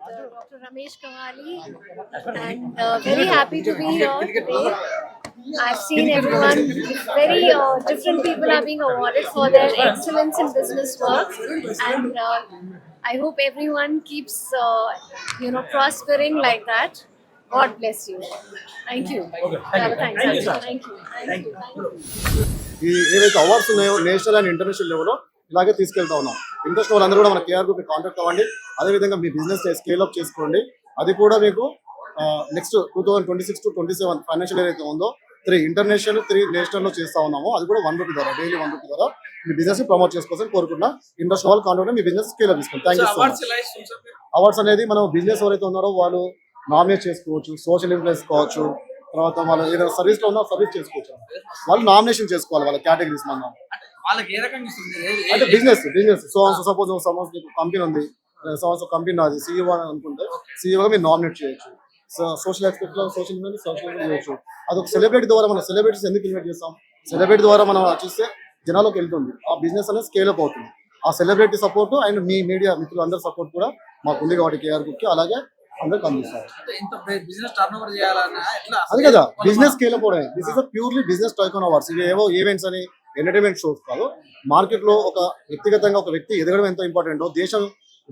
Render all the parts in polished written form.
Dr. Ramesh Kamali, and very happy to be here today. I've seen everyone, very different people are being awarded for their excellence in business work, and I hope everyone keeps, prospering like that. God bless you. Thank you. Thanks. Thank you. ఈ ఏవైతే awards ఉన్నాయో national and international లెవెల్లో ఇలాగే తీసుకెళ్తా ఉన్నాం. Interest వాళ్ళందరూ కూడా మన కేఆర్ గ్రూప్ కాంటాక్ట్ అవ్వండి. అదేవిధంగా మీ బిజినెస్ స్కేల్ అప్ చేసుకోండి. అది కూడా మీకు నెక్స్ట్ 2026 to 27 ఫైనాన్షియల్ ఇయర్ అయితే ఉందో 3 ఇంటర్నేషనల్ 3 నేషనల్లో చేస్తా ఉన్నాము. అది కూడా ₹1 ద్వారా డైలీ ₹1 ద్వారా మీ బిజినెస్ ప్రమోట్ చేసుకోవాలని కోరుకుంటున్నా. ఇంట్రెస్ట్ వాళ్ళు కాంటాక్ట్ మీ బిజినెస్ స్కేల్ అప్ తీసుకోండి. Thank you so much. Awards అనేది మనం బిజినెస్ ఎవరైతే ఉన్నారో వాళ్ళు నామినేట్ చేసుకోవచ్చు, సోషల్ ఇన్ఫ్లుయెన్స్ కావచ్చు, తర్వాత వాళ్ళు ఏదైనా సర్వీస్ లో ఉన్నా సర్వీస్ చేసుకోవచ్చు. వాళ్ళు నామినేషన్ చేసుకోవాలి వాళ్ళ కేటగిరీస్. మనం అంటే బిజినెస్ సపోజ్ కంపెనీ ఉంది, కంపెనీ నాది సీఈఓ అని అనుకుంటే సీఈఓగా మీరు నామినేట్ చేయొచ్చు. సోషల్ ఎక్స్పెక్ట్ లో సోషల్ చేయొచ్చు. అదొక సెలబ్రిటీ ద్వారా మనం సెలబ్రిటీస్ ఎందుకు ఇన్వైట్ చేస్తాం? సెలబ్రిటీ ద్వారా మనం చూస్తే జనాలకు వెళ్తుంది, ఆ బిజినెస్ అనేది స్కేల్ అప్ అవుతుంది. ఆ celebrity support and me media మిత్రులు అందరి సపోర్ట్ కూడా మాకు ఉంది కాబట్టి కేఆర్ గ్రూప్ కి అలాగే అందరికి అందిస్తారు. అది కదా బిజినెస్ స్కేల్ అప్ అవడం. This is purely business tycoon awards. ఇవి ఏవో ఈవెంట్స్ అని ఎంటర్టైన్మెంట్ షోస్ కాదు. మార్కెట్ లో ఒక వ్యక్తిగతంగా ఒక వ్యక్తి ఎదగడం ఎంత ఇంపార్టెంటో, దేశం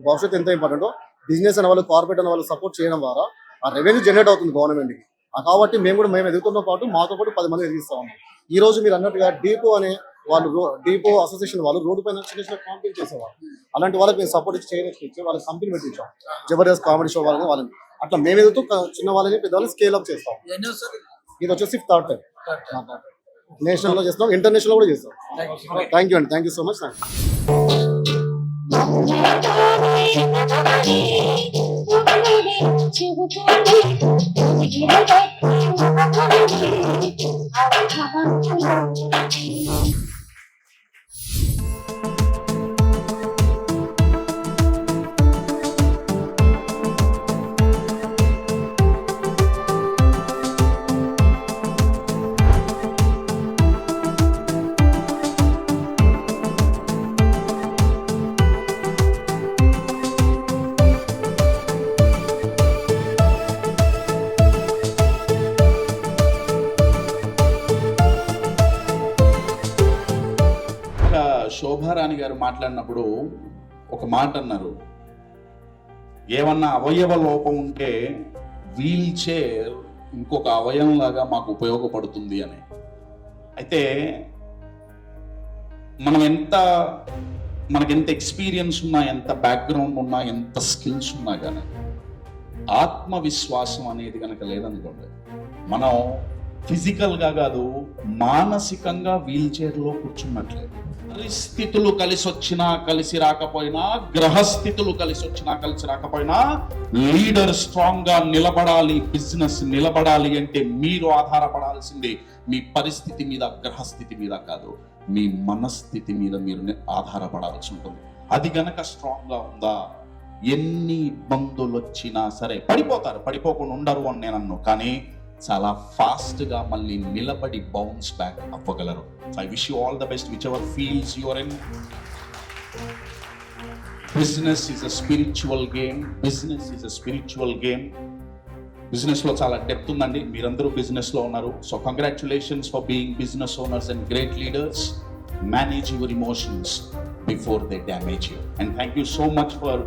భవిష్యత్తు ఎంత ఇంపార్టెంటో, బిజినెస్ అనే వాళ్ళు కార్పొరేట్ అనే వాళ్ళు సపోర్ట్ చేయడం ద్వారా ఆ రెవెన్యూ జనరేట్ అవుతుంది గవర్నమెంట్ కి. కాబట్టి మేము ఎదుగుతున్న పాటు మాతో పాటు 10 మంది ఎదిగిస్తా ఉన్నాం. ఈ రోజు మీరు అన్నట్టుగా డీపో అనే వాళ్ళు డీపో అసోసియేషన్ వాళ్ళు రోడ్డు పైన చిన్న కాంపిటీట్ చేసేవాళ్ళు. అలాంటి వాళ్ళకి మేము సపోర్ట్ ఇచ్చి వాళ్ళకి కంపెనీ పెట్టించాం. జబర్దస్త్ కామెడీ షో వాళ్ళని అట్లా మేము ఎదుగుతూ చిన్న వాళ్ళని పెద్ద వాళ్ళని స్కేల్ అప్ చేస్తాం. ఇది వచ్చేసి 3rd టైం నేషనల్ లో చేస్తాం, ఇంటర్నేషనల్ కూడా చేస్తాం. థ్యాంక్ యూ అండి. Thank you so much. Shobharani గారు మాట్లాడినప్పుడు ఒక మాట అన్నారు, ఏమన్నా అవయవ లోపం ఉంటే వీల్ చైర్ ఇంకొక అవయవం లాగా మాకు ఉపయోగపడుతుంది అని. అయితే మనకి ఎంత ఎక్స్పీరియన్స్ ఉన్నా, ఎంత బ్యాక్గ్రౌండ్ ఉన్నా, ఎంత స్కిల్స్ ఉన్నా కానీ ఆత్మవిశ్వాసం అనేది కనుక లేదనుకోండి, మనం ఫిజికల్గా కాదు మానసికంగా వీల్ చైర్లో కూర్చున్నట్లేదు. పరిస్థితులు కలిసి వచ్చినా కలిసి రాకపోయినా, గ్రహస్థితులు కలిసి వచ్చినా కలిసి రాకపోయినా, లీడర్ స్ట్రాంగ్ గా నిలబడాలి, బిజినెస్ నిలబడాలి అంటే మీరు ఆధారపడాల్సింది మీ పరిస్థితి మీద, గ్రహస్థితి మీద కాదు, మీ మనస్థితి మీద మీరు ఆధారపడాల్సి ఉంటుంది. అది గనక స్ట్రాంగ్ గా ఉందా, ఎన్ని ఇబ్బందులు వచ్చినా సరే పడిపోకుండా ఉండరు అని నేను అన్నాను, కానీ చాలా ఫాస్ట్ గా మళ్ళీ నిలబడి బౌన్స్ బ్యాక్ అవ్వగలరు. I wish you all the best, whichever fields you are in. Business is a spiritual game. Business లో చాలా డెప్త్ ఉందండి. మీరందరూ బిజినెస్ లో ఉన్నారు. So congratulations for being business owners and great leaders. Manage your emotions before they damage you. And thank you so much for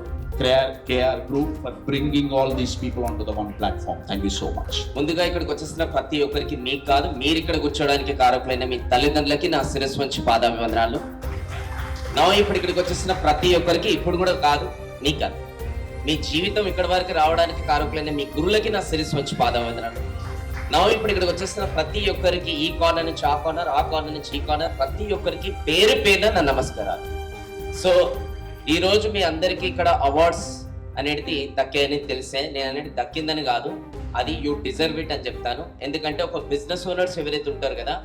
KR Group for bringing all these people onto the one platform. Thank you so much. ముందుగా ఇక్కడికి వచ్చేసిన ప్రతి ఒక్కరికి, మీకు కాదు, మీరు ఇక్కడ కూర్చోడానికి కారకులైన మీ తల్లిదండ్రులకి నా శిరస్సు వంచి పాదాభివందనాలు. ఇప్పుడు ఇక్కడికి వచ్చేసిన ప్రతి ఒక్కరికి, ఇప్పుడు కూడా కాదు, మీకు కాదు, మీ జీవితం ఇక్కడ వరకు రావడానికి కారకులైన మీ గురువులకి నా శిరస్సు వంచి పాదాభివందనాలు. ఇప్పుడు ఇక్కడికి వచ్చేసిన ప్రతి ఒక్కరికి, ఈ కార్నర్ నుంచి ఆ కార్నర్, ఆ కార్నర్ నుంచి ఈ కార్నర్, ప్రతి ఒక్కరికి పేరు పేరున నా నమస్కారాలు. సో ఈ రోజు మీ అందరికీ ఇక్కడ అవార్డ్స్ అనేది దక్కాయని తెలిసే, నేను అనేది దక్కిందని కాదు, అది యూ డిజర్వ్ ఇట్ అని చెప్తాను. ఎందుకంటే ఒక బిజినెస్ ఓనర్స్ ఎవరైతే ఉంటారు కదా,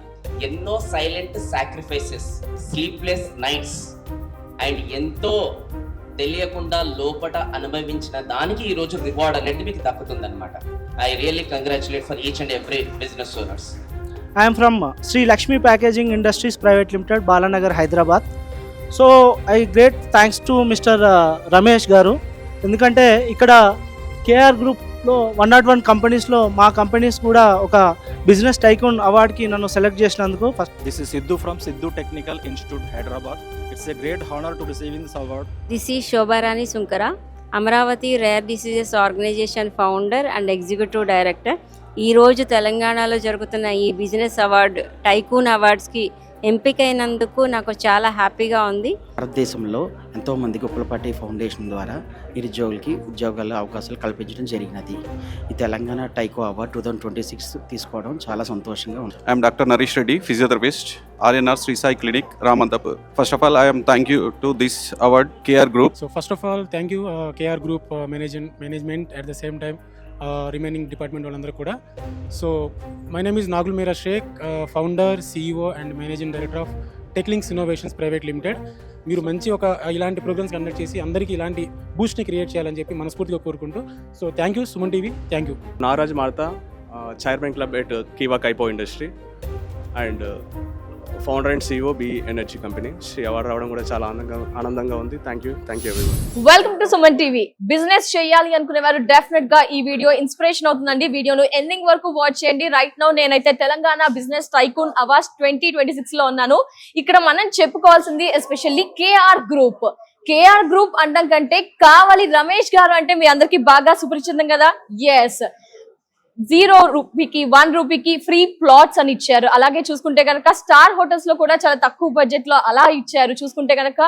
ఎన్నో silent sacrifices, sleepless nights and ఎంతో తెలియకుండా లోపట అనుభవించిన దానికి ఈ రోజు రివార్డ్ అనేది మీకు దక్కుతుంది అనమాట. I really congratulate for each and every business owners. I'm from Shri Lakshmi packaging industries private limited, Balanagar, Hyderabad. So I great thanks to mister Ramesh garu. ఎందుకంటే ఇక్కడ కేఆర్ గ్రూప్లో 101 కంపెనీస్లో మా కంపెనీస్ కూడా ఒక బిజినెస్ టైకూన్ అవార్డ్కి నన్ను సెలెక్ట్ చేసినందుకు first This is Sidhu from Sidhu Technical Institute, Hyderabad. It's a great honor to receiving this award. This is Shobharani Sunkara, Amravati Rare Diseases Organization founder and executive director. ఈ రోజు తెలంగాణలో జరుగుతున్న ఈ business award tycoon అవార్డ్స్కి ఎంపికైనందుకు నాకు చాలా హ్యాపీగా ఉంది. భారతదేశంలో ఎంతోమందికి ఉప్పలపాటి ఫౌండేషన్ ద్వారా నిరుద్యోగులకి ఉద్యోగాల అవకాశాలు కల్పించడం జరిగినది. ఈ తెలంగాణ టైకో అవార్డ్ 2026 తీసుకోవడం చాలా సంతోషంగా ఉంది. I am Dr. Naresh Reddy, physiotherapist, RNR Sri Sai Clinic, Ramantapur. First of all, I am thank you to this award, KR Group. So first of all, thank you KR Group management at the same time remaining department వాళ్ళందరూ కూడా. So my name is Nagul Mera Sheikh, founder, CEO and managing director of Techlinks Innovations Private Limited. మీరు మంచి ఒక ఇలాంటి programmes conduct చేసి అందరికీ ఇలాంటి బూస్ట్ని create చేయాలని చెప్పి మనస్ఫూర్తిగా కోరుకుంటూ so thank you Suman TV, thank you. Naraj Martha, chairman club at Kiva Kaipo Industry and founder and CEO B Energy Company. Shri award రావడం కూడా చాలా ఆనందంగా ఉంది. Thank you everyone. Welcome to Suman TV. Business చేయాలి అనుకునే వారు డెఫినెట్ గా ఈ వీడియో ఇన్స్పిరేషన్ అవుతుందండి. వీడియోను ఎండింగ్ వరకు వాచ్ చేయండి. రైట్ నౌ నేనైతే తెలంగాణ బిజినెస్ టైకూన్ అవార్డ్స్ 2026 లో ఉన్నాను. ఇక్కడ మనం చెప్పుకోవాల్సింది especially KR group. KR group అనడం కంటే కావలి రమేష్ గారు అంటే మీ అందరికి బాగా సుపరిచితం కదా. ఎస్, 0 రూపీకి 1 రూపీకి ఫ్రీ ప్లాట్స్ అని ఇచ్చారు. అలాగే చూసుకుంటే కనుక స్టార్ హోటల్స్ లో కూడా చాలా తక్కువ బడ్జెట్ లో అలా ఇచ్చారు. చూసుకుంటే కనుక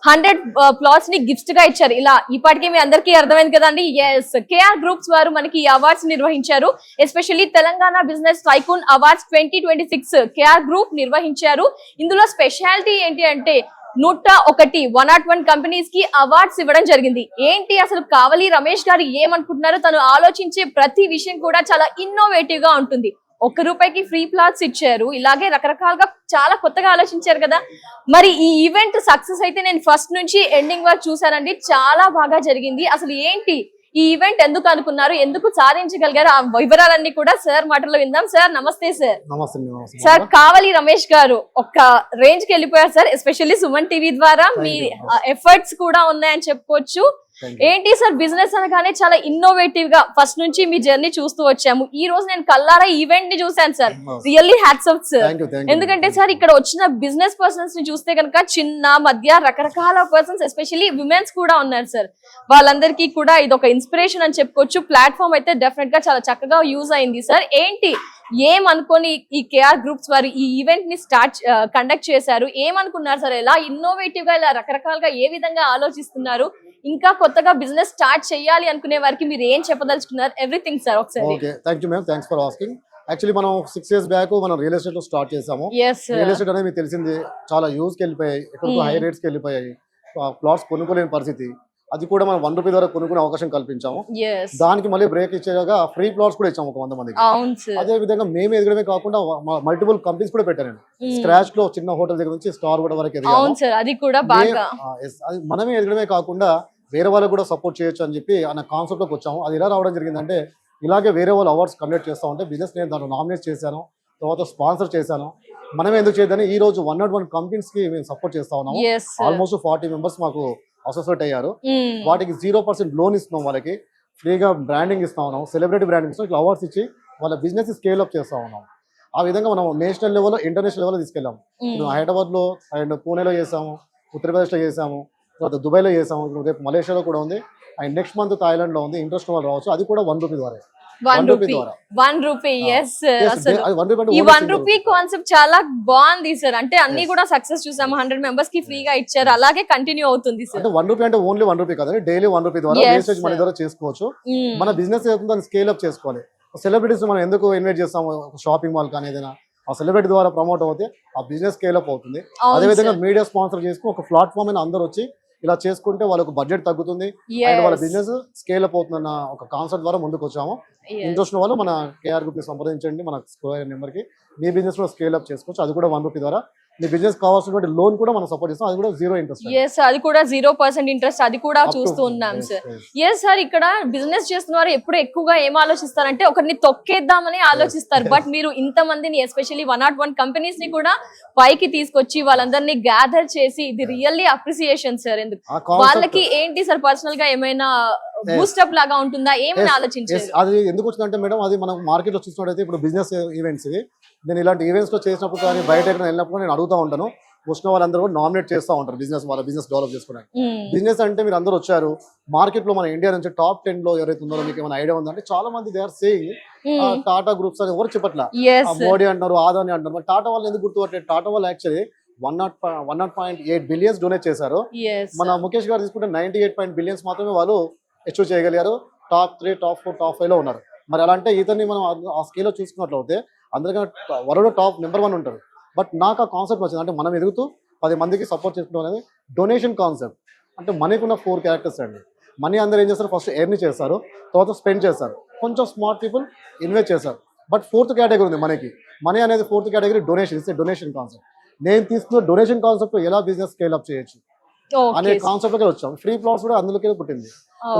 100 ప్లాట్స్ ని గిఫ్ట్ గా ఇచ్చారు. ఇలా ఇప్పటికే మీ అందరికీ అర్థమైంది కదండి. ఎస్, కేఆర్ గ్రూప్స్ వారు మనకి ఈ అవార్డ్స్ నిర్వహించారు. Especially Telangana business tycoon awards 2026 KR group నిర్వహించారు. ఇందులో స్పెషాలిటీ ఏంటి అంటే 101 కంపెనీస్ కి అవార్డ్స్ ఇవ్వడం జరిగింది. ఏంటి అసలు కావలి రమేష్ గారు ఏమనుకుంటున్నారు, తను ఆలోచించే ప్రతి విషయం కూడా చాలా ఇన్నోవేటివ్ గా ఉంటుంది. 1 రూపాయికి ఫ్రీ ప్లాట్స్ ఇచ్చారు. ఇలాగే రకరకాలుగా చాలా కొత్తగా ఆలోచించారు కదా. మరి ఈ ఈవెంట్ సక్సెస్ అయితే నేను ఫస్ట్ నుంచి ఎండింగ్ వరకు చూసానండి. చాలా బాగా జరిగింది. అసలు ఏంటి ఈ ఈవెంట్ ఎందుకు అనుకున్నారు, ఎందుకు సాధించగలిగారు, ఆ వివరాలన్నీ కూడా సార్ మాటల్లో విందాం. సార్ నమస్తే. సార్ నమస్తే. సార్ కావలి రమేష్ గారు ఒక రేంజ్ కి వెళ్ళిపోయారు సార్. ఎస్పెషల్లీ సుమన్ టీవీ ద్వారా మీ ఎఫర్ట్స్ కూడా ఉన్నాయని చెప్పుకోవచ్చు. ఏంటి సార్ బిజినెస్ అనగానే చాలా ఇన్నోవేటివ్ గా ఫస్ట్ నుంచి మీ జర్నీ చూస్తూ వచ్చాము. ఈ రోజు నేను కల్లారా ఈవెంట్ ని చూసాను sir. Really hats off sir. ఎందుకంటే సార్ ఇక్కడ వచ్చిన బిజినెస్ పర్సన్స్ ని చూస్తే కనుక చిన్న మధ్య రకరకాల పర్సన్స్ ఎస్పెషల్లీ విమెన్స్ కూడా ఉన్నారు సార్. వాళ్ళందరికీ కూడా ఇది ఒక ఇన్స్పిరేషన్ అని చెప్పుకోవచ్చు. ప్లాట్ఫామ్ అయితే డెఫినెట్ గా చాలా చక్కగా యూజ్ అయింది సార్. ఏంటి ఏమనుకొని ఈ కేఆర్ గ్రూప్స్ వారు ఈ ఈవెంట్ ని కండక్ట్ చేశారు, ఏమనుకున్నారు సార్, ఎలా ఇన్నోవేటివ్ గా ఇలా రకరకాలుగా ఏ విధంగా ఆలోచిస్తున్నారు, ఇంకా కొత్తగా బిజినెస్ స్టార్ట్ చేయాలి అనుకునే వారికి మీరు ఏం చెప్పదలుచుకున్నారు, ఎవ్రీథింగ్ సార్ ఒకసారి. Okay, thank you ma'am, thanks for asking. Actually మనం 6 years బ్యాక్ మనం రియల్ ఎస్టేట్ లో స్టార్ట్ చేసాము. రియల్ ఎస్టేట్ అనేది మీకు తెలిసింది చాలా యూజ్ కి వెళ్ళిపోయాయి, ఎక్కడికో హై రేట్స్ కి వెళ్ళిపోయాయి, ప్లాట్స్ కొనుక్కోలేని పరిస్థితి. అది కూడా మనం 1 రూపీ ద్వారా కొనుక్కునే అవకాశం కల్పించాము. దానికి మళ్ళీ బ్రేక్ ఇచ్చేగా ఫ్రీ ప్లాట్స్ కూడా ఇచ్చాము ఒక 100 మందికి. అదే విధంగా మేము ఎదగడమే కాకుండా మల్టిపుల్ కంపెనీస్ కూడా పెట్టాను. స్క్రాచ్ లో చిన్న హోటల్ దగ్గర నుంచి స్టార్ హోటల్ వరకు మనమే ఎదగడమే కాకుండా వేరే వాళ్ళకి కూడా సపోర్ట్ చేయొచ్చు అని చెప్పి అన్న కాన్సెప్ట్ లోకి వచ్చాము. అది ఎలా రావడం జరిగిందంటే ఇలాగే వేరే వాళ్ళు అవార్డ్స్ కండక్ట్ చేస్తూ ఉంటే బిజినెస్ నేను దాంట్లో నామినేట్ చేశాను, తర్వాత స్పాన్సర్ చేశాను. మనమే ఎందుకు చేయదని ఈ రోజు 101 కంపెనీస్ కి మేము సపోర్ట్ చేస్తా ఉన్నాము. ఆల్మోస్ట్ 40 మెంబర్స్ మాకు అసోసియేట్ అయ్యారు. వాటికి 0% లోన్ ఇస్తున్నాం, వాళ్ళకి ఫ్రీగా బ్రాండింగ్ ఇస్తా ఉన్నాం, సెలబ్రిటీ బ్రాండింగ్ ఇస్తాం, ఇట్లా అవార్డ్స్ ఇచ్చి వాళ్ళ బిజినెస్ స్కేల్ అప్ చేస్తా ఉన్నాం. ఆ విధంగా మనం నేషనల్ లెవెల్, ఇంటర్నేషనల్ లెవెల్ తీసుకెళ్ళాము. హైదరాబాద్ లో అండ్ పూణేలో చేసాము, ఉత్తరప్రదేశ్ లో చేసాము, తర్వాత దుబాయ్ లో చేసాము, రేపు మలేషియాలో కూడా ఉంది, అండ్ నెక్స్ట్ మంత్ థాయిలాండ్ లో ఉంది. ఇంట్రెస్ట్ వాళ్ళు రావచ్చు, అది కూడా 1 రూపీ ద్వారా. 1 రూపీ ఎస్. ఈ 1 రూపీ కాన్సెప్ట్ చాలా బాగుంది సార్. అంటే అన్ని కూడా సక్సెస్ చూసాము. 100 మెంబర్స్ కి ఫ్రీగా ఇచ్చారు, అలాగే కంటిన్యూ అవుతుంది సార్. అంటే 1 రూపీ అంటే ఓన్లీ 1 రూపీ కాదండి, డైలీ 1 రూపీ ద్వారా వేస్టేజ్ మనీ ద్వారా చేసుకోవచ్చు. మన బిజినెస్ ఏదైతే దాన్ని స్కేల్ అప్ చేసుకోవాలి. సెలబ్రిటీస్ మనం ఎందుకు ఇన్వైట్ చేస్తాము, షాపింగ్ మాల్ కానీ ఏదైనా ఆ సెలబ్రిటీ ద్వారా ప్రమోట్ అవుతే ఆ బిజినెస్ స్కేల్ అప్ అవుతుంది. అదే విధంగా మీడియా స్పాన్సర్ చేసుకుని ఒక ప్లాట్ఫామ్ అయినా అందరూ వచ్చి ఇలా చేసుకుంటే వాళ్ళకు బడ్జెట్ తగ్గుతుంది అండ్ వాళ్ళ బిజినెస్ స్కేల్ అప్ అవుతుందన్న ఒక కాన్సెప్ట్ ద్వారా ముందుకు వచ్చాము. ఇంట్రెస్ట్ వాళ్ళు మన కేఆర్ గ్రూప్ ని సంప్రదించండి, మన స్క్వేర్ నెంబర్ కి మీ బిజినెస్ లో స్కేల్ అప్ చేసుకోవచ్చు. అది కూడా 1 రూపీ ద్వారా మీ బిజినెస్ కావాల్సినటువంటి లోన్ కూడా మనం సపోర్ట్ చేస్తాం, అది కూడా 0 ఇంట్రెస్ట్. ఎస్ అది కూడా 0% ఇంట్రెస్ట్, అది కూడా చూస్తూ ఉన్నాం సార్. ఎస్ సార్, ఇక్కడ బిజినెస్ చేస్తున్న వారు ఎప్పుడు ఎక్కువగా ఏం ఆలోచిస్తారంటే ఒకరిని తొక్కేద్దామని ఆలోచిస్తారు. బట్ మీరు ఇంతమందిని ఎస్పెషల్లీ 101 కంపెనీస్ ని కూడా పైకి తీసుకొచ్చి వాళ్ళందరినీ గ్యాదర్ చేసి ఇది రియల్లీ అప్రిసియేషన్ సార్. ఎందుకు వాళ్ళకి ఏంటి సార్ పర్సనల్ గా ఏమైనా బూస్టప్ లాగా ఉంటుందా, ఏమైనా ఆలోచించారు? అది ఎందుకు వచ్చిందంటే మేడం, అది మనం మార్కెట్ లో చూసినట్టయితే ఇప్పుడు బిజినెస్ ఈవెంట్స్ ఇవి, నేను ఇలాంటి ఈవెంట్స్ లో చేసినప్పుడు కానీ బయట ఎక్కడ వెళ్ళినప్పుడు నేను అడుగుతూ ఉంటాను, వచ్చిన వాళ్ళందరూ కూడా నామినేట్ చేస్తూ ఉంటారు బిజినెస్, వాళ్ళ బిజినెస్ డెవలప్ చేసుకోవడానికి. బిజినెస్ అంటే మీరు అందరూ వచ్చారు, మార్కెట్ లో మన ఇండియా నుంచి టాప్ 10 లో ఎవరైతే ఉన్నారో మీకు ఏమైనా ఐడియా ఉందంటే చాలా మంది they are saying Tata groups అని ఎవరు చెప్పట్లా, మోడీ అంటారు, ఆదాని అంటారు. మరి టాటా వాళ్ళు ఎందుకు గుర్తుపట్టలేదు? టాటా వాళ్ళు యాక్చువల్లీ 1.8 బిలియన్స్ డొనేట్ చేశారు. మన ముఖేష్ గారు తీసుకుంటే 98 బిలియన్స్ మాత్రమే వాళ్ళు అచీవ్ చేయగలిగారు. టాప్ 3, టాప్ 4, టాప్ 5 లో ఉన్నారు. మరి అలా అంటే ఇతన్ని మనం ఆ స్కేల్లో చూసుకున్నట్లయితే అందరికన్నా వరల్డ్ టాప్ నెంబర్ 1 ఉంటారు. బట్ నాకు ఆ కాన్సెప్ట్ వచ్చింది, అంటే మనం ఎదుగుతూ 10 మందికి సపోర్ట్ చేసుకోవడం అనేది డొనేషన్ కాన్సెప్ట్. అంటే మనీకి ఉన్న 4 క్యారెక్టర్స్ అండి. మనీ అందరూ ఏం చేస్తారు, ఫస్ట్ ఎర్న్ చేస్తారు, తర్వాత స్పెండ్ చేస్తారు, కొంచెం స్మార్ట్ పీపుల్ ఇన్వెస్ట్ చేస్తారు. బట్ 4th కేటగిరీ ఉంది మనకి. మనీ అనేది 4th కేటగిరీ డొనేషన్, ఇస్తే డొనేషన్ కాన్సెప్ట్. నేను తీసుకున్న డొనేషన్ కాన్సెప్ట్ ఎలా బిజినెస్ స్కేల్ అప్ చేయొచ్చు అనే కాన్సెప్ట్ లోకి వచ్చాం. ఫ్రీ ప్లాట్స్ కూడా అందులోకే పుట్టింది.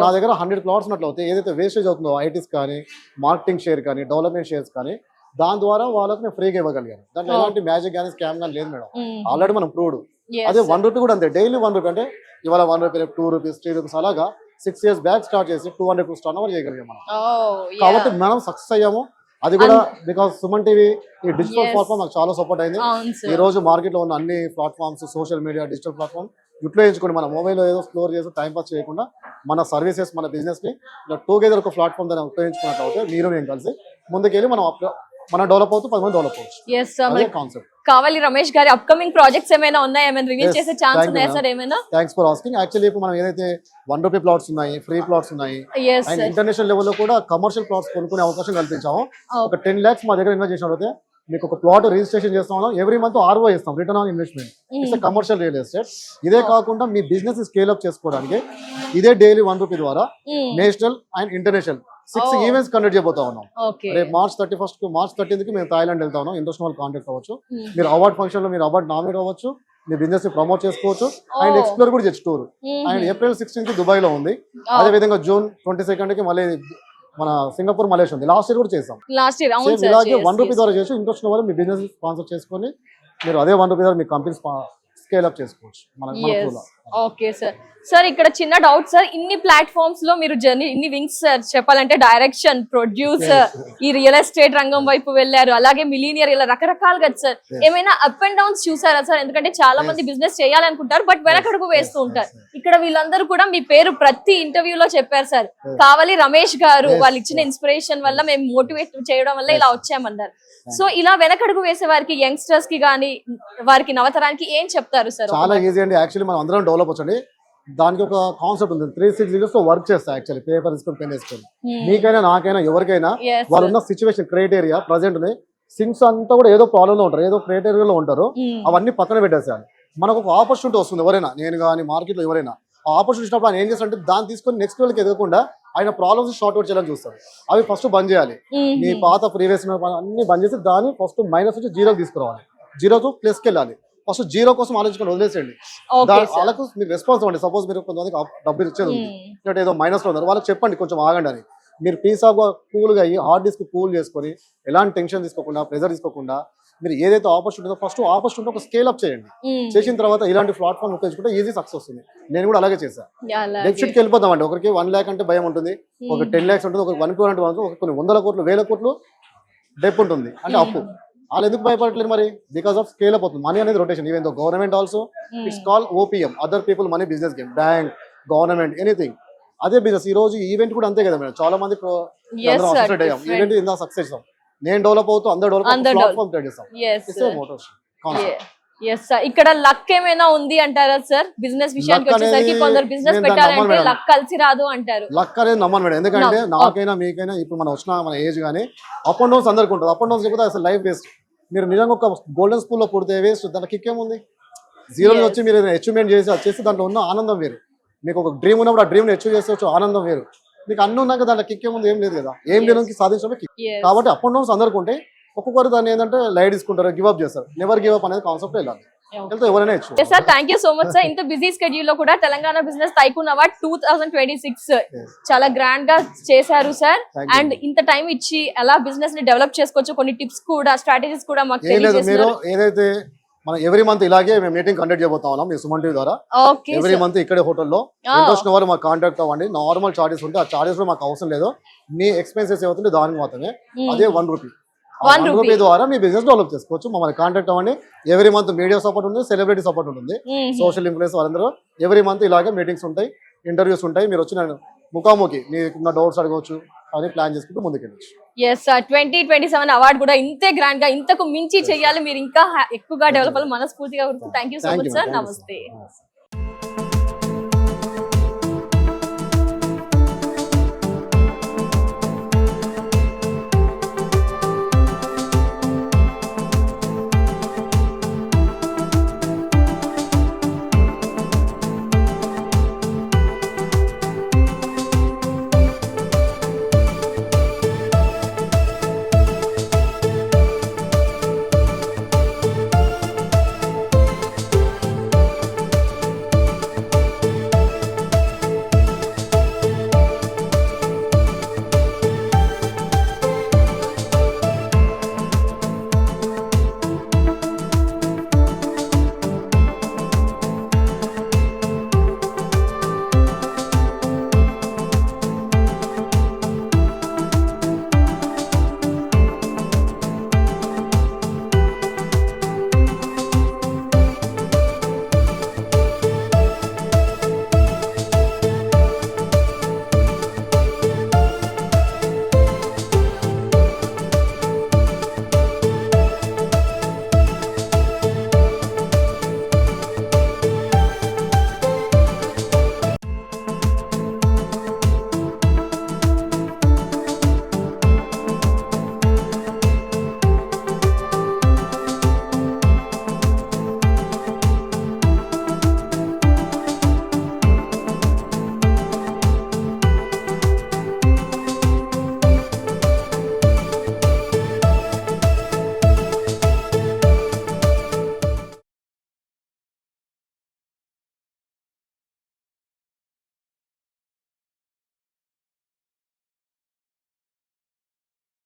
నా దగ్గర 100 ప్లాట్స్ ఉన్నట్లయితే ఏదైతే వేస్టేజ్ అవుతుందో ఐటీస్ కానీ, మార్కెటింగ్ షేర్ కానీ, డెవలప్మెంట్ షేర్స్ కానీ, దాని ద్వారా వాళ్ళకి నేను ఫ్రీగా ఇవ్వగలిగాను. దాంట్లో ఎలాంటి మ్యాజిక్ కానీ స్కామ్ కానీ లేదు మేడం, ఆల్రెడీ మనం ప్రూవ్డ్. అదే 1 రూపీ కూడా అంతే, డైలీ 1 రూపీ, అంటే ఇవాళ 1 రూపీ, 2 రూపీస్, 3 రూపీస్, అలాగా 6 years బ్యాక్ స్టార్ట్ చేసి 200 crores టర్న్ ఓవర్ చేయగలిగాం మనం. కాబట్టి మనం సక్సెస్ అయ్యాము. అది కూడా బికాస్ సుమన్ టీవీ ఈ డిజిటల్ ప్లాట్ఫామ్ నాకు చాలా సపోర్ట్ అయింది. ఈ రోజు మార్కెట్ లో ఉన్న అన్ని platforms, social media, digital platform utilise మన మొబైల్లో ఏదో స్టోర్ చేసి టైం పాస్ చేయకుండా మన సర్వీసెస్, మన బిజినెస్ ని టుగెదర్ ఒక ప్లాట్ఫామ్ దాన్ని ఉపయోగించుకున్నట్లయితే మీరు నేను కలిసి ముందుకెళ్ళి మనం డెవలప్ అవుతూ 10 మంది డెవలప్ అవ్వచ్చు. కాన్సెప్ట్ కావాలి రమేష్ గారి అప్కమింగ్ ప్రాజెక్ట్స్ ఏమైనా ఉన్నాయా, ఏమైనా రివీల్ చేసే ఛాన్స్ ఉన్నాయా సార్? ఏమైనా? Thanks for asking. యాక్చువల్లీ ఇప్పుడు మనం ఏదైతే 1 రూపీ ప్లాట్స్ ఉన్నాయి, ఫ్రీ ప్లాట్స్ ఉన్నాయి, అండ్ ఇంటర్నేషనల్ లెవెల్లో కూడా కమర్షియల్ ప్లాట్స్ కొనుక్కునే అవకాశం కల్పించాము. ఒక 10 lakhs మా దగ్గర ఇన్వెస్ట్ చేసినట్లయితే మీకు ఒక ప్లాట్ రిజిస్ట్రేషన్ చేస్తాం, ఎవ్రీ మంత్ ROI ఇస్తాం, return on investment. It's commercial real estate. ఇదే కాకుండా మీ బిజినెస్ స్కేల్ అప్ చేసుకోవడానికి ఇదే డైలీ 1 రూపీ ద్వారా national and international 6 events conduct చేయబోతా ఉన్నాం. రేపు March 31st కు March 13th కి మేము థాయిలాండ్ వెళ్తా ఉన్నాం. ఇంటర్నేషనల్ కాంటాక్ట్ అవ్వచ్చు, మీరు అవార్డ్ ఫంక్షన్ లో మీరు అవార్డ్ నామినేట్ అవ్వచ్చు, మీ బిజినెస్ ని ప్రమోట్ చేసుకోవచ్చు, అండ్ ఎక్స్ప్లోర్ కూడా చేయొచ్చు tour. And April 16th Dubai లో ఉంది. అదే విధంగా June 22nd కి మళ్ళీ మన సింగపూర్, మలేషియా ఉంది. లాస్ట్ ఇయర్ కూడా చేసాం. ఇలాగే 1 రూపీ ద్వారా చేసి ఇంట్రెస్ట్ ఉన్న వాళ్ళు మీ బిజినెస్ స్పాన్సర్ చేసుకొని మీరు అదే 1 రూపీ ద్వారా మీ కంపెనీ స్కేల్ అప్ చేసుకోవచ్చు. Okay sir. సార్ ఇక్కడ చిన్న డౌట్ సార్, ఇన్ని ప్లాట్ఫామ్స్ లో మీరు జర్నీ, ఇన్ని వింగ్స్ సార్ చెప్పాలంటే, డైరెక్షన్, ప్రొడ్యూసర్, ఈ రియల్ ఎస్టేట్ రంగం వైపు వెళ్ళారు, అలాగే మిలీనియర్, ఇలా రకరకాలుగా సార్ ఏమైనా అప్ అండ్ డౌన్స్ చూసారా సార్? ఎందుకంటే చాలా మంది బిజినెస్ చేయాలనుకుంటారు బట్ వెనకడుగు వేస్తూ ఉంటారు. ఇక్కడ వీళ్ళందరూ కూడా మీ పేరు ప్రతి ఇంటర్వ్యూలో చెప్పారు సార్. కావాలి రమేష్ గారు వాళ్ళు ఇచ్చిన ఇన్స్పిరేషన్ వల్ల మేము మోటివేట్ చేయడం వల్ల ఇలా వచ్చామన్నారు. సో ఇలా వెనకడుగు వేసే వారికి, యంగ్స్టర్స్ కి గానీ, వారికి నవతరానికి ఏం చెప్తారు సార్? చాలా ఈజీ అండి. యాక్చువల్లీ మనం అందరం డెవలప్ వచ్చండి. దానికి ఒక కాన్సెప్ట్ ఉంది, 3-6 years లో వర్క్ చేస్తా. యాక్చువల్లీ పేపర్ తీసుకొని, పెన్ వేసుకొని, మీకైనా నాకైనా ఎవరికైనా వాళ్ళు ఉన్న సిచ్యువేషన్, క్రైటీరియా ప్రజెంట్ సింగ్స్ అంతా కూడా ఏదో ప్రాబ్లమ్ లో ఉంటారు, ఏదో క్రైటీరియాలో ఉంటారు. అవన్నీ పక్కన పెట్టేసారు. మనకు ఒక ఆపర్చునిటీ వస్తుంది, ఎవరైనా, నేను కానీ మార్కెట్ లో ఎవరైనా ఆ ఆపర్చునిటీ ఇచ్చినప్పుడు ఆయన ఏం చేస్తారంటే దాన్ని తీసుకొని నెక్స్ట్ లెవెల్కి ఎదగకుండా ఆయన ప్రాబ్లమ్స్ షార్ట్ అవుట్ చేయాలని చూస్తారు. అవి ఫస్ట్ బంద్ చేయాలి. మీ పాత ప్రీవియస్ అన్ని బంద్ చేసి దాన్ని ఫస్ట్ మైనస్ నుంచి 0కి తీసుకురావాలి, 0 to ప్లస్కి వెళ్ళాలి. ఫస్ట్ 0 కోసం ఆలోచించుకొని వదిలేసేయండి. వాళ్ళకు మీరు రెస్పాన్స్ అవ్వండి. సపోజ్ మీరు కొంతమందికి డబ్బులు ఇచ్చేది ఉంది, ఏదో మైనస్ లో ఉన్నారు, వాళ్ళకి చెప్పండి కొంచెం ఆగండి అని. మీరు పీస్ ఆఫ్ కూల్గా అయ్యి హార్డ్ డిస్క్ కూల్ చేసుకొని ఎలాంటి టెన్షన్ తీసుకోకుండా, ప్రెజర్ తీసుకోకుండా, మీరు ఏదైతే ఆపర్చునిటీ ఫస్ట్ ఆపర్చునిటీ ఒక స్కేల్ అప్ చేయండి. చేసిన తర్వాత ఇలాంటి ప్లాట్ఫామ్ ఉపయోగించుకుంటే ఈజీ సక్సెస్ వస్తుంది. నేను కూడా అలాగే చేశాను. నెక్స్ట్ షీట్కి వెళ్ళిపోతామండి. ఒకరికి 1 lakh అంటే భయం ఉంటుంది, ఒక 10 lakhs ఉంటుంది, ఒక 1 crore అంటే ఒక కొన్ని 100 కోట్లు 1000 కోట్లు డెప్ ఉంటుంది, అంటే అప్పు. వాళ్ళు ఎందుకు భయపడట్లేదు మరి? బికాస్ ఆఫ్ స్కేల్ అప్ అవుతుంది. మనీ అనేది rotation. Even though government also it's call OPM, other people money business game. Bank, government, anything అదే బిజినెస్. ఈ రోజు ఈవెంట్ కూడా అంతే కదా మేడం. చాలా మంది ఈవెంట్ ఇందా సక్సెస్. నేను డెవలప్ అవుతూ అందరూ డెవలప్ చేస్తాం. ఇక్కడ లక్ ఏమైనా ఉంది అంటారా సార్? బిజినెస్ విషయానికి వచ్చేసరికి కొందరు బిజినెస్ పెట్టాలంటే లక్ కలిసి రాదు అంటారు. లక్ అనేది నమ్మను మేడం. ఎందుకంటే నాకైనా మీకైనా ఇప్పుడు మనం వచ్చిన మన ఏజ్ కానీ అప్ అండ్ డౌన్స్ అందరికి ఉంటుంది. అప్ అండ్ డౌన్స్ లేకపోతే అసలు లైఫ్ వేస్ట్. మీరు నిజంగా ఒక గోల్డెన్ స్కూల్ లో పుడితే వేస్ట్. దానికి కిక్ ఏముంది? 0 వచ్చి మీరు అచీవ్మెంట్ చేసి దాంట్లో ఉన్న ఆనందం వేరు. మీకు ఒక డ్రీమ్ ఉన్నప్పుడు ఆ డ్రీమ్ అచీవ్ చేస్తే ఆనందం వేరు. మీకు అన్ని ఉన్నాక దాంట్లో కిక్ ఏముంది? ఏం లేదు కదా. ఏం లేనికి సాధించడమే కిక్. కాబట్టి అప్ అండ్ డౌన్స్ అందరికి ఉంటే ఒక్కొక్కరు దాన్ని ఏంటంటే లైట్ తీసుకుంటారు, గివ్ అప్ చేస్తారు. నెవర్ గివ్ అప్ అనేది కాన్సెప్ట్ వెళ్ళాలి, వెళ్తే ఎవరైనా ఇచ్చు. Sir thank you so much sir. ఇంత బిజీ స్కెడ్యూల్ లో కూడా తెలంగాణ బిజినెస్ టైకూన్ అవార్డ్ 2026 చాలా గ్రాండ్ గా చేశారు సార్. Thank you. అండ్ ఇంత టైం ఇచ్చి ఎలా బిజినెస్ ని డెవలప్ చేసుకోవచ్చు, కొన్ని టిప్స్ కూడా స్ట్రాటజీస్ కూడా మాకు ఏం లేదు, మీరు తెలియజేస్తున్నారు. ఏదైతే మనం ఎవ్రీ మంత్ ఇలాగే మేము మీటింగ్ కండక్ట్ చేయబోతా ఉన్నాం మీ సుమన్ టీవీ ద్వారా. ఓకే ఎవ్రీ మంత్ ఇక్కడే హోటల్లో ఇంట్రెస్ట్ వారు మాకు కాంటాక్ట్ అవ్వండి. నార్మల్ చార్జెస్ ఉంటే ఆ చార్జెస్ మాకు అవసరం లేదు, మీ ఎక్స్పెన్సెస్ ఏమవుతుంది దానికి మాత్రమే. అదే ₹1. ₹1 ద్వారా మీ బిజినెస్ డెవలప్ చేసుకోవచ్చు. మమ్మల్ని కాంటాక్ట్ అవ్వండి. ఎవ్రీ మంత్ మీడియా సపోర్ట్ ఉంటుంది, సెలబ్రిటీ సపోర్ట్ ఉంటుంది, సోషల్ ఇన్ఫ్లుయెన్స్ వాళ్ళందరూ ఎవ్రీ మంత్ ఇలాగే మీటింగ్స్ ఉంటాయి, ఇంటర్వ్యూస్ ఉంటాయి. మీరు వచ్చిన ముఖాముఖి మీకున్న డౌట్స్ అడగవచ్చు, అని ప్లాన్ చేసుకుంటూ ముందుకెళ్ళచ్చు. ఎస్ సార్ 2027 అవార్డు కూడా ఇంతే గ్రాండ్ గా ఇంతకు మించి చేయాలి, మీరు ఇంకా ఎక్కువగా డెవలప్ అవ్వాలి మనస్ఫూర్తిగా. Thank you so much sir. నమస్తే.